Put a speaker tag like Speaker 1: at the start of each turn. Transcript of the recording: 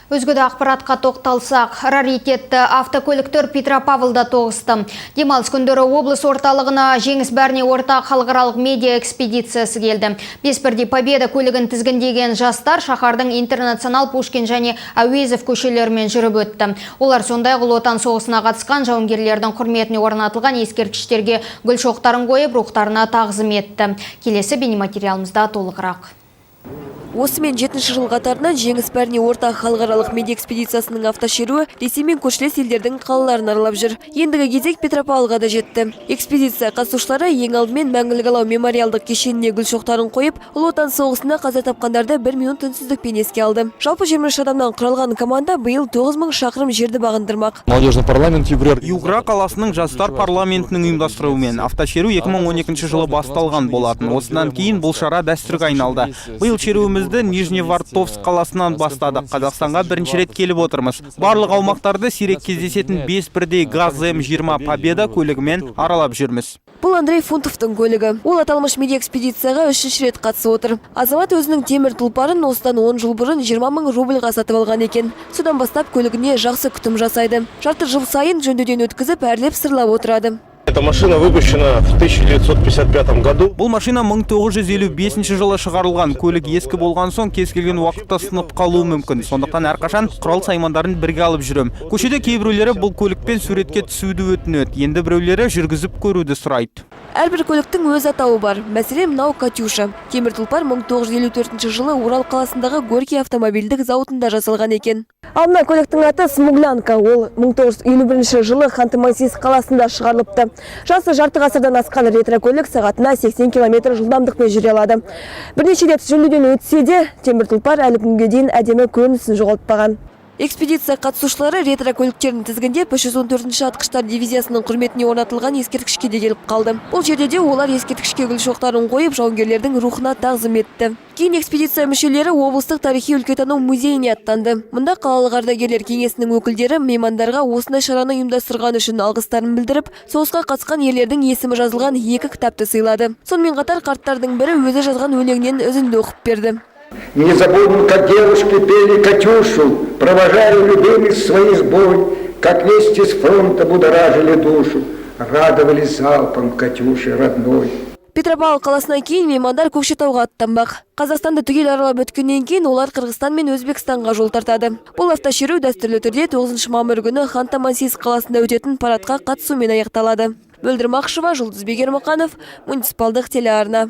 Speaker 1: Өзгөде ақпаратқа тоқталсақ, раритетті автокөліктер Петропавлда тоғысты. Демалыс күндері облыс орталығына Жеңіс бәріне ортақ халықаралық медиа экспедициясы келді. Бесбірде Победа көлігін тізгіндеген жастар шаһардың Интернационал, Пушкин және Әуезов көшелерімен жүріп өтті. Олар сондай Ұлы Отан соғысына қатысқан жауынгерлердің құрметіне орнатылған ескерткіштерге гүл шоқтарын қойып, рухтарына тағзым етті. Келесі бейнематериалымызда толығырақ.
Speaker 2: Осымен 7-ші жыл қатарынан Жеңіс бәріне ортақ халықаралық медиа экспедициясының автошеруі Ресеймен көршілес елдердің қалаларын аралап жүр. Ендігі кезек Петропавлға да жетті. Экспедиция қатысушылары ең алдымен Мәңгілік алау мемориалдық кешеніне гүл шоқтарын қойып, Ұлы Отан соғысында қаза тапқандарды 1 минут үнсіздікпен еске алды. Жалпы 23 адамнан құралған команда биыл 9000 шақырым жерді бағындырмақ.
Speaker 3: Молодежный парламент
Speaker 4: Югра қаласының жастар парламентінің ұйымдастыруымен автошеру 2012 жылы басталған болатын. Осынан кейін бұл шара дәстүрге айналды. Биыл шеруімізді Нижневартовск қаласынан бастадық. Қазақстанға бірінші рет келіп отырмыз. Барлық аумақтарды сирек кездесетін 5-бірдей ГАЗ М20 Победа көлігімен аралап жүрміз.
Speaker 2: Бұл Андрей Фунтовтың көлігі. Ол аталмыш медиа экспедицияға 3-ші рет қатысып отыр. Азамат өзінің темір тұлпарын осыдан 10 жыл бұрын 20 000 рубльға сатып алған екен. Содан бастап көлігіне жақсы күтім жасайды. Жарты жыл сайын жөндеуден өткізіп, әрлеп сырлап отырады.
Speaker 5: Эта машина выпущена в 1955 году.
Speaker 4: Бұл машина 1955 жылы шығарылған. Көлік ескі болған соң кез келген уақытта сынып қалуы мүмкін. Сондықтан әрқашан құрал саймандарын бірге алып жүрем. Көшеде кейбіреулері бұл көлікпен суретке түсуді өтінеді. Енді біреулері жүргізіп көруді сұрайды.
Speaker 2: Әрбір көліктің өз атауы бар. Мәселен, мынау Катюша. Темір тұлпар 1954 жылы Урал қаласындағы Горький автомобильдік зауытында жасалған екен. Ал мына көліктің аты Смуглянка. Ол 1951 жылы Ханты-Мансийск қаласында шығарылыпты. Жасы жарты ғасырдан асқан ретро көлік сағатына 80 км жылдамдықпен жүре алады. Бірнеше рет жөндеуден өтсе де, темір тұлпар әлі күнге дейін әдемі көрінісін жоғалтпаған. Экспедиция қатысушылары ретро көліктерін тізгіндеп 314-ші атқыштар дивизиясының құрметіне орнатылған ескерткішке де келіп қалды. Бұл жерде де олар ескерткішке гүл шоқтарын қойып, жауынгерлердің рухына тағзым етті. Кейін экспедиция мүшелері облыстық тарихи өлкетану музейіне аттанды. Мұнда қалалық ардагерлер кеңесінің өкілдері меймандарға осындай шараны ұйымдастырған үшін алғыстарын білдіріп, соғысқа қатысқан ерлердің есімі жазылған 2 кітапты сыйлады. Сонымен қатар қарттардың бірі өзі жазған өлеңнен үзінді оқып берді.
Speaker 6: Не забудем, как девушки пели Катюшу, провожали любимых своих бой, как вести с фронта будоражили душу, радовались залпом Катюши родной.
Speaker 2: Петропавл қаласынан кейін меймандар Көкшетауға аттанбақ. Қазақстанды түгел аралап өткеннен кейін олар Қырғызстан мен Өзбекстанға жол тартады. Бұл автошеру дәстүрлі түрде 9 мамыр күні Ханты-Мансийск қаласында өтетін парадқа қатысумен аяқталады. Мөлдір Мақшева, Жұлдыз Бегермұқанов, муниципалдық телеарна.